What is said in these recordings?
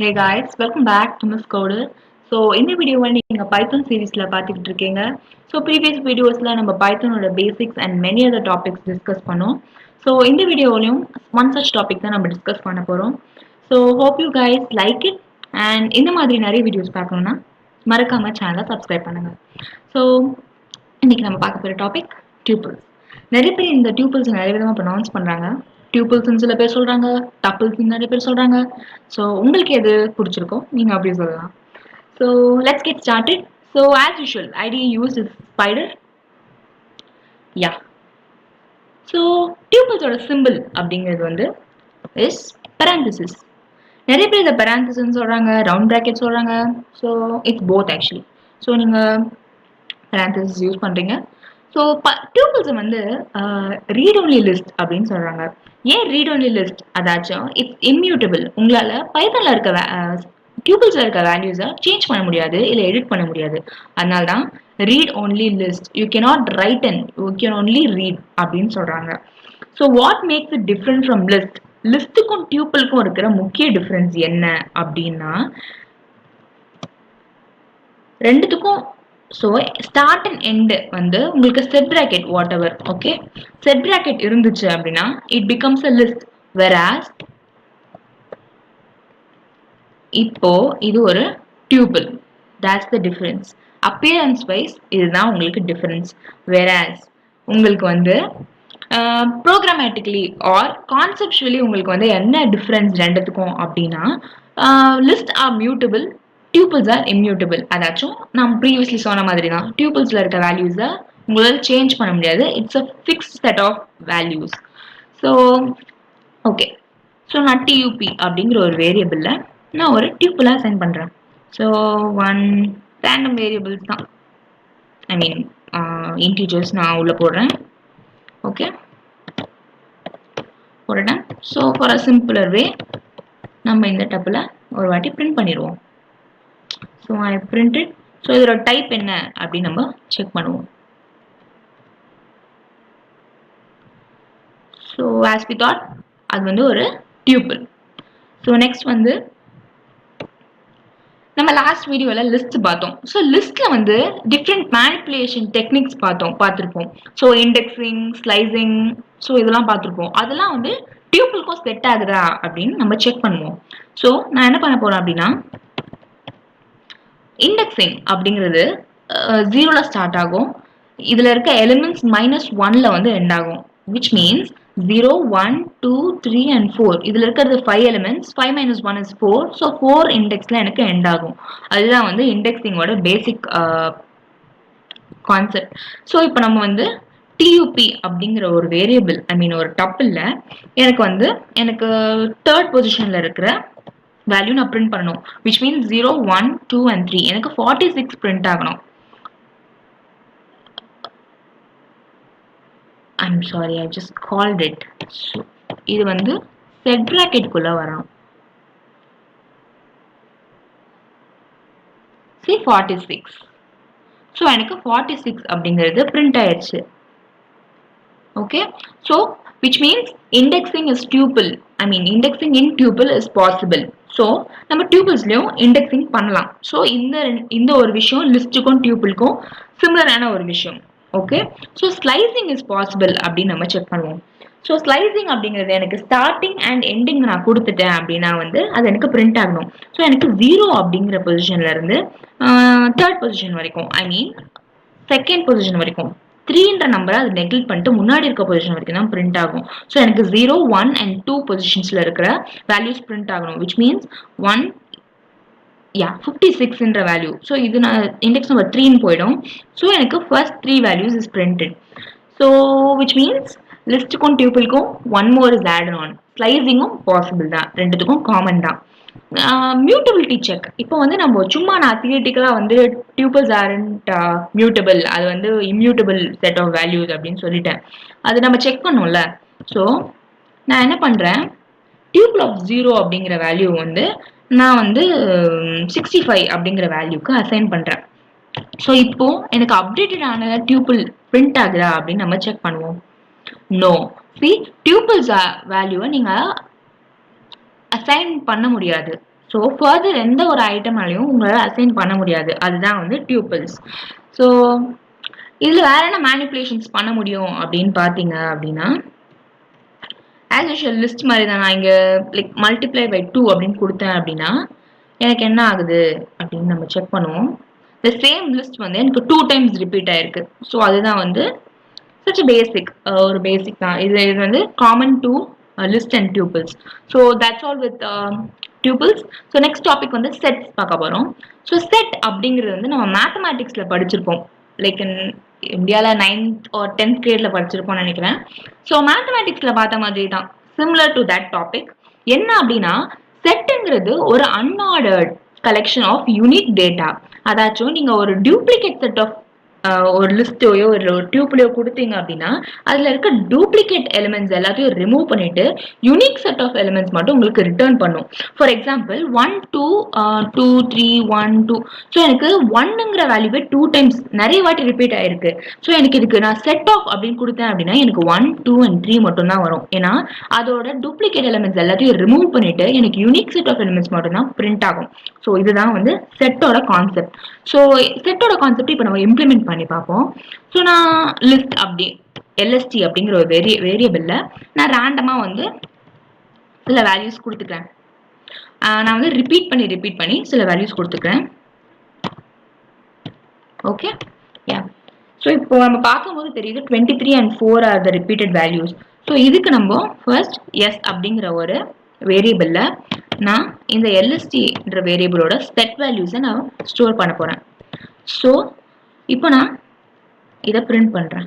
Hey guys, welcome back to Miss Coder. So இந்த வீடியோவை நீங்க Python சீரிஸ்ல பார்த்துக்கிட்டு இருக்கீங்க. So previous videosல நம்ம Pythonோட basics and many other topics discuss பண்ணோம். So இந்த வீடியோவிலும் one such topic தான் நம்ம discuss பண்ண போறோம். So hope you guys like it and இந்த மாதிரி நிறைய videos பார்க்கணும்னா மறக்காம சேனலை subscribe பண்ணுங்க. So இன்னைக்கு நம்ம பார்க்க போற டாபிக் tuples. நிறைய பேர் இந்த tuples நிறைய விதமா pronounce பண்றாங்க. tuples சில பேர் சொல்றாங்க, tuples நிறைய பேர் சொல்றாங்க. ஸோ உங்களுக்கு எது பிடிச்சிருக்கோ நீங்க அப்படி சொல்லலாம். So let's get started. So as usual ID use is Spyder. Yeah so டியூபிள்ஸோட சிம்பிள் அப்படிங்கிறது வந்து இஸ் பெராந்திசிஸ். நிறைய பேர் இதை பெராந்திசிஸ் சொல்றாங்க, ரவுண்ட் பிராக்கெட் சொல்றாங்க. So it's both actually. So நீங்க பெராந்திசிஸ் யூஸ் பண்றீங்க. ஸோ டியூபிள்ஸை வந்து ரீட் ஒன்லி லிஸ்ட் அப்படின்னு சொல்றாங்க. ஏன் ரீட் ஒன்லி லிஸ்ட்? அதாச்சும் இட்ஸ் இம்யூட்டபிள். உங்களால பைத்தன்ல இருக்க டியூபிள்ஸ்ல இருக்க வேல்யூஸை சேஞ்ச் பண்ண முடியாது, இல்லை எடிட் பண்ண முடியாது. அதனால தான் read only list. You cannot write and you can only read அப்படின்னு சொல்றாங்க. So what makes it different from list? லிஸ்ட்டுக்கும் டியூபிளுக்கும் இருக்கிற முக்கிய டிஃப்ரென்ஸ் என்ன அப்படின்னா, ரெண்டுத்துக்கும் ஸோ ஸ்டார்ட் அண்ட் எண்டு வந்து உங்களுக்கு set bracket whatever, okay, set bracket இருந்துச்சு அப்படின்னா it becomes a list. Whereas இப்போ இது ஒரு tuple. That's the difference. Appearance wise இதுதான் உங்களுக்கு டிஃபரன்ஸ். வெராஸ் உங்களுக்கு வந்து ப்ரோக்ராமேட்டிக்கலி ஆர் கான்செப்சுவலி உங்களுக்கு வந்து என்ன டிஃபரன்ஸ் ரெண்டுத்துக்கும் அப்படின்னா, list are mutable, tuples are immutable. அதாச்சும் நான் ப்ரீவியஸ்லி சொன்ன மாதிரி தான், டியூபிள்ஸில் இருக்க வேல்யூஸை உங்களால் சேஞ்ச் பண்ண முடியாது. It's a fixed set of values. So okay, so நான் டியூபி அப்படிங்கிற ஒரு வேரியபிளில் நான் ஒரு டியூபிளாக அசைன் பண்ணுறேன். ஸோ ஒன் ரேண்டம் வேரியபிள்ஸ் தான், ஐ மீன் இன்டீஜர்ஸ் நான் உள்ளே போடுறேன். ஓகே, போடுறேன். So for a simpler way நம்ம இந்த டப்பில் ஒரு வாட்டி பிரிண்ட் பண்ணிடுவோம். So I printed. ஸோ இதோட டைப் என்ன அப்படின்னு நம்ம செக் பண்ணுவோம். ஸோ ஆஸ் வி தாட் அது வந்து ஒரு டியூபிள். ஸோ நெக்ஸ்ட் வந்து நம்ம லாஸ்ட் வீடியோவில் லிஸ்ட் பார்த்தோம். ஸோ லிஸ்ட்டில் வந்து டிஃப்ரெண்ட் மேனிப்புலேஷன் டெக்னிக்ஸ் பார்த்துருப்போம். ஸோ இண்டெக்ஸிங், ஸ்லைசிங், ஸோ இதெல்லாம் பார்த்துருப்போம். அதெல்லாம் வந்து டியூபிள்க்கும் செட் ஆகுதா அப்படின்னு நம்ம செக் பண்ணுவோம். ஸோ நான் என்ன பண்ண போகிறேன் அப்படின்னா, இண்டெக்ஸிங் அப்படிங்கிறது 0ல ஸ்டார்ட் ஆகும். இதில் இருக்க எலிமெண்ட்ஸ் -1ல வந்து எண்ட் ஆகும். Which means 0, 1, 2, 3 and 4. இதில் இருக்கிறது 5 எலிமெண்ட்ஸ். 5 - 1 is 4. ஸோ 4 இண்டெக்ஸில் எனக்கு எண்ட் ஆகும். அதுதான் வந்து இண்டெக்ஸிங்கோட பேசிக் கான்செப்ட். ஸோ இப்போ நம்ம வந்து டியூபி அப்படிங்கிற ஒரு வேரியபிள், ஐ மீன் ஒரு டப்பிளில் எனக்கு தேர்ட் பொசிஷனில் இருக்கிற வேல்யூ நான் பிரிண்ட் பண்ணணும். Which means 0, 1, 2 and 3. எனக்கு 46 பிரிண்ட் ஆகணும். I'm sorry, I just called it. So இது வந்து செட் பிராக்கெட்குள்ள வரணும். See 46. ஸோ எனக்கு 46 அப்படிங்கிறது பிரிண்ட் ஆயிடுச்சு. Okay, so which means indexing is tuple. I mean indexing in tuple is possible. So நம்ம டியூபிள்ஸ்லையும் இண்டெக்ஸிங் பண்ணலாம். ஸோ இந்த ஒரு விஷயம் லிஸ்ட்டுக்கும் டியூபிள்க்கும் சிமிலரான ஒரு விஷயம். Okay, so slicing is possible அப்படின்னு நம்ம செக் பண்ணுவோம். ஸோ ஸ்லைசிங் அப்படிங்கிறது எனக்கு ஸ்டார்டிங் அண்ட் எண்டிங் நான் கொடுத்துட்டேன் அப்படின்னா வந்து அது எனக்கு பிரிண்ட் ஆகணும். ஸோ எனக்கு 0 அப்படிங்கிற பொசிஷன்ல இருந்து தேர்ட் பொசிஷன் வரைக்கும், ஐ மீன் செகண்ட் பொசிஷன் வரைக்கும் 3ன்ற நம்பரை அது நெக்லெக்ட் பண்ணிட்டு முன்னாடி இருக்க பொசிஷன் வரைக்கும் தான் பிரிண்ட் ஆகும். ஸோ எனக்கு 0, 1 and 2 பொசிஷன்ஸ்ல இருக்கிற வேல்யூஸ் பிரிண்ட் ஆகணும். விச் மீன்ஸ் 56ன்ற வேல்யூ. ஸோ இது நான் இண்டெக்ஸ் நம்பர் 3ன்னு போயிடும். ஸோ எனக்கு first 3 values is printed. So which means லிஸ்ட்டுக்கும் டியூபிள்க்கும் one more is add on. ஸ்லைசிங்கும் பாசிபிள் தான், ரெண்டுத்துக்கும் காமன் தான். Mutability check. இப்போ வந்து நம்ம சும்மா நான் தியரிட்டிக்கலாக வந்து டியூபிள்ஸ் ஆரண்ட் மியூட்டபிள், அது வந்து இம்யூட்டபிள் செட் ஆஃப் வேல்யூஸ் அப்படின்னு சொல்லிட்டேன். அது நம்ம செக் பண்ணோம்ல. ஸோ நான் என்ன பண்ணுறேன், டியூபிள் ஆஃப் 0 அப்படிங்கிற வேல்யூ வந்து நான் வந்து 65 அப்படிங்கிற வேல்யூக்கு அசைன் பண்ணுறேன். ஸோ இப்போ எனக்கு அப்டேட்டடான டியூபிள் பிரிண்ட் ஆகுதா அப்படின்னு நம்ம செக் பண்ணுவோம். நோ. சி, டியூபிள்ஸ் வேல்யூவை நீங்கள் அசைன் பண்ண முடியாது. ஸோ ஸோ ஃபர்தர் எந்த ஒரு ஐட்டமாலையும் உங்களால் அசைன் பண்ண முடியாது. அதுதான் வந்து டியூப்பிள்ஸ். ஸோ இதில் வேற என்ன மேனிப்புலேஷன்ஸ் பண்ண முடியும் அப்படின்னு பார்த்தீங்க அப்படின்னா, ஆஸ் யூஷுவல் லிஸ்ட் மாதிரி தான். நான் இங்கே லைக் மல்டிப்ளை பை 2 அப்படின்னு கொடுத்தேன் அப்படின்னா எனக்கு என்ன ஆகுது அப்படின்னு நம்ம செக் பண்ணுவோம். இந்த சேம் லிஸ்ட் வந்து எனக்கு 2 டைம்ஸ் ரிப்பீட் ஆயிருக்கு. ஸோ அதுதான் வந்து such a basic ஒரு பேசிக் தான். இது வந்து common to list and tubules. So that's all with tubules. So next topic வந்து செட்ஸ் பார்க்க போகிறோம். ஸோ செட் அப்படிங்கிறது வந்து நம்ம மேத்தமேட்டிக்ஸில் படிச்சிருப்போம். லைக் இந்தியாவில் 9th or 10th கிரேடில் படிச்சிருப்போம்னு நினைக்கிறேன். ஸோ மேத்தமேட்டிக்ஸில் பார்த்த மாதிரி தான், சிமிலர் டு தட் டாபிக். என்ன அப்படின்னா, செட்டுங்கிறது ஒரு unordered collection of unique data. அதாச்சும் நீங்கள் ஒரு டூப்ளிகேட் செட் ஆஃப் ஒரு லிஸ்ட்டையோ ஒரு டியூப்லையோ கொடுத்தீங்க அப்படின்னா அதில் இருக்க டூப்ளிகேட் எலிமெண்ட்ஸ் எல்லாத்தையும் ரிமூவ் பண்ணிட்டு யூனிக் செட் ஆஃப் எலிமெண்ட்ஸ் மட்டும் உங்களுக்கு ரிட்டர்ன் பண்ணும். For example 1 2 2 3 1 2. ஸோ எனக்கு 1ங்கிற வேல்யூவே 2 டைம்ஸ் நிறைய வாட்டி ரிப்பீட் ஆயிருக்கு. ஸோ எனக்கு இதுக்கு நான் செட் ஆஃப் அப்படின்னு கொடுத்தேன் அப்படின்னா எனக்கு 1 2 and 3 மட்டும் தான் வரும். ஏன்னா அதோட டூப்ளிகேட் எலிமெண்ட்ஸ் எல்லாத்தையும் ரிமூவ் பண்ணிட்டு எனக்கு யூனிக் செட் ஆஃப் எலிமெண்ட்ஸ் மட்டும் தான் பிரிண்ட் ஆகும். ஸோ இதுதான் வந்து செட்டோட கான்செப்ட். ஸோ செட்டோட கான்செப்ட் இப்போ நம்ம இம்ப்ளிமெண்ட் பண்ணி பார்ப்போம். ஸோ நான் லிஸ்ட் அப்படி எல்எஸ்டி அப்படிங்கிற ஒரு வேரியபிள்ல நான் ரேண்டமாக வந்து சில வேல்யூஸ் கொடுத்துக்கிறேன். நான் வந்து ரிப்பீட் பண்ணி சில வேல்யூஸ் கொடுத்துக்கிறேன். ஓகே, யா. ஸோ இப்போ நம்ம பார்க்கும்போது தெரியுது 23 and 4 R the repeated values. So இதுக்கு நம்ம ஃபர்ஸ்ட் எஸ் அப்படிங்கிற ஒரு வேரியபிள்ல நான் இந்த எல்எஸ்டின்ற வேரியபிளோட செட் வேல்யூஸை நான் ஸ்டோர் பண்ண போறேன். ஸோ இப்போ நான் இதை பிரிண்ட் பண்றேன்.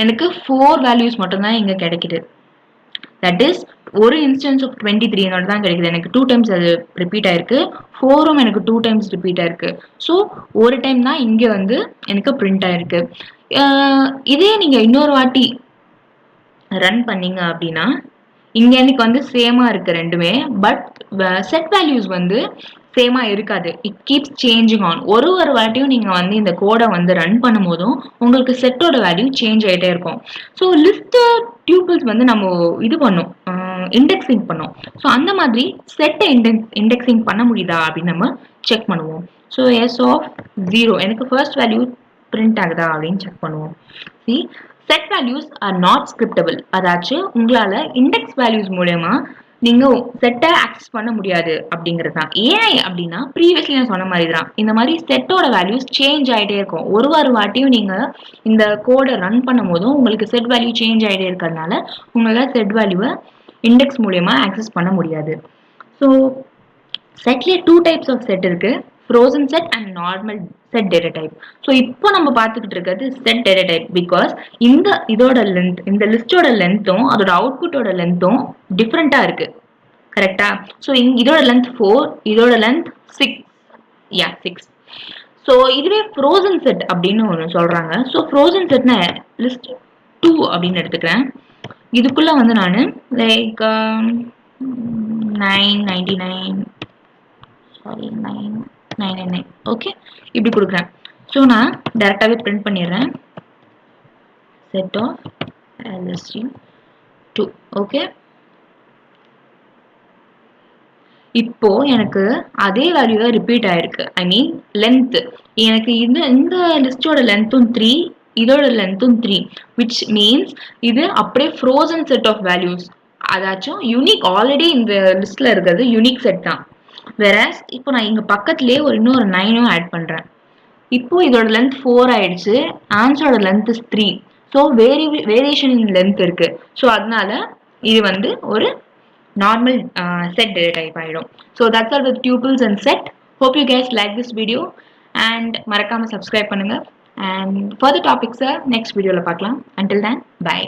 எனக்கு 4 வேல்யூஸ் மட்டும்தான் இங்க கிடைக்குது. தட் இஸ் ஒரு இன்ஸ்டன்ஸ் ஆஃப் 23 தான் கிடைக்குது. எனக்கு 2 டைம்ஸ் அது ரிப்பீட் ஆயிருக்கு. 4ம் எனக்கு 2 டைம்ஸ் ரிப்பீட் ஆயிருக்கு. ஸோ ஒரு டைம் தான் இங்க வந்து எனக்கு பிரிண்ட் ஆயிருக்கு. இதே நீங்க இன்னொரு வாட்டி ரன் பண்ணீங்க அப்படின்னா இங்க எனக்கு வந்து சேமா இருக்கு ரெண்டுமே. பட் செட் வேல்யூஸ் வந்து சேமா இருக்காது. It keeps changing on. ஒரு வாட்டியும் நீங்க வந்து இந்த கோடை வந்து ரன் பண்ணும் போதும் உங்களுக்கு செட்டோட வேல்யூ சேஞ்ச் ஆகிட்டே இருக்கும். ஸோ லிஸ்ட் டியூபிள்ஸ் வந்து நம்ம இது பண்ணோம், இண்டெக்ஸிங் பண்ணோம். ஸோ அந்த மாதிரி செட்டை இண்டெக்ஸிங் பண்ண முடியுதா அப்படின்னு நம்ம செக் பண்ணுவோம். ஸோ எஸ் ஆஃப் 0 எனக்கு ஃபர்ஸ்ட் வேல்யூ பிரிண்ட் ஆகுதா அப்படின்னு செக் பண்ணுவோம். C, set values are not ஸ்கிரிப்டபிள். அதாச்சும் உங்களால இண்டெக்ஸ் வேல்யூஸ் மூலமா நீங்க செட்டை ஆக்சஸ் பண்ண முடியாது அப்படிங்கிறது தான். ஏன் அப்படின்னா ப்ரீவியஸ்லி நான் சொன்ன மாதிரி தான், இந்த மாதிரி செட்டோட வேல்யூஸ் சேஞ்ச் ஆகிட்டே இருக்கும். ஒரு வாட்டியும் நீங்க இந்த கோடை ரன் பண்ணும் போதும் உங்களுக்கு செட் வேல்யூ சேஞ்ச் ஆகிட்டே இருக்கிறதுனால உங்களால செட் வேல்யூவை இண்டெக்ஸ் மூலமா ஆக்சஸ் பண்ண முடியாது. ஸோ செட்லேயே 2 டைப்ஸ் ஆஃப் செட் இருக்கு, frozen set and normal set data type. So இப்போ நம்ம பார்த்துக்கிட்டு இருக்கிறது செட் டேட்டா டைப். பிகாஸ் இதோட லென்த், இந்த லிஸ்டோட லென்த்தும் அதோட அவுட்புட்டோட லென்த்தும் டிஃப்ரெண்டா இருக்கு. கரெக்டா? ஸோ இதோட லென்த் 4, இதோட லென்த் 6. யா, 6. ஸோ இதுவே ஃப்ரோசன் செட் அப்படின்னு ஒன்று சொல்றாங்க. ஸோ ஃப்ரோசன் செட்னா லிஸ்ட் 2 அப்படின்னு எடுத்துக்கிறேன். இதுக்குள்ள வந்து நான் லைக் 999 சாரி 999 ஓகே இப்படி கொடுக்குறேன். ஸோ நான் டைரக்டாகவே பிரிண்ட் பண்ணிடுறேன். Set of LST 2. ஓகே, இப்போ எனக்கு அதே வேல்யூ தான் ரிப்பீட் ஆயிருக்கு. I mean length. எனக்கு இந்த லிஸ்டோட லென்த்தும் 3, இதோட லென்த்தும் 3, விச் மீன்ஸ் இது அப்படியே ஃப்ரோசன் செட் ஆஃப் வேல்யூஸ். அதாச்சும் யூனிக். ஆல்ரெடி இந்த லிஸ்ட்ல இருக்கிறது யூனிக் செட் தான். வேறஸ் இப்போ நான் இங்க பக்கத்துலேயே இன்னொரு 9ம் ஆட் பண்றேன். இப்போ இதோட லென்த் 4 ஆயிடுச்சு, ஆன்சரோட length 3. So variation in length இருக்கு. ஸோ அதனால இது வந்து ஒரு நார்மல் set data type ஆயிடும். So that's all with tuples and set. Hope you guys like this video and மறக்காம subscribe பண்ணுங்க. And further topics next videoல பார்க்கலாம். Until then, bye.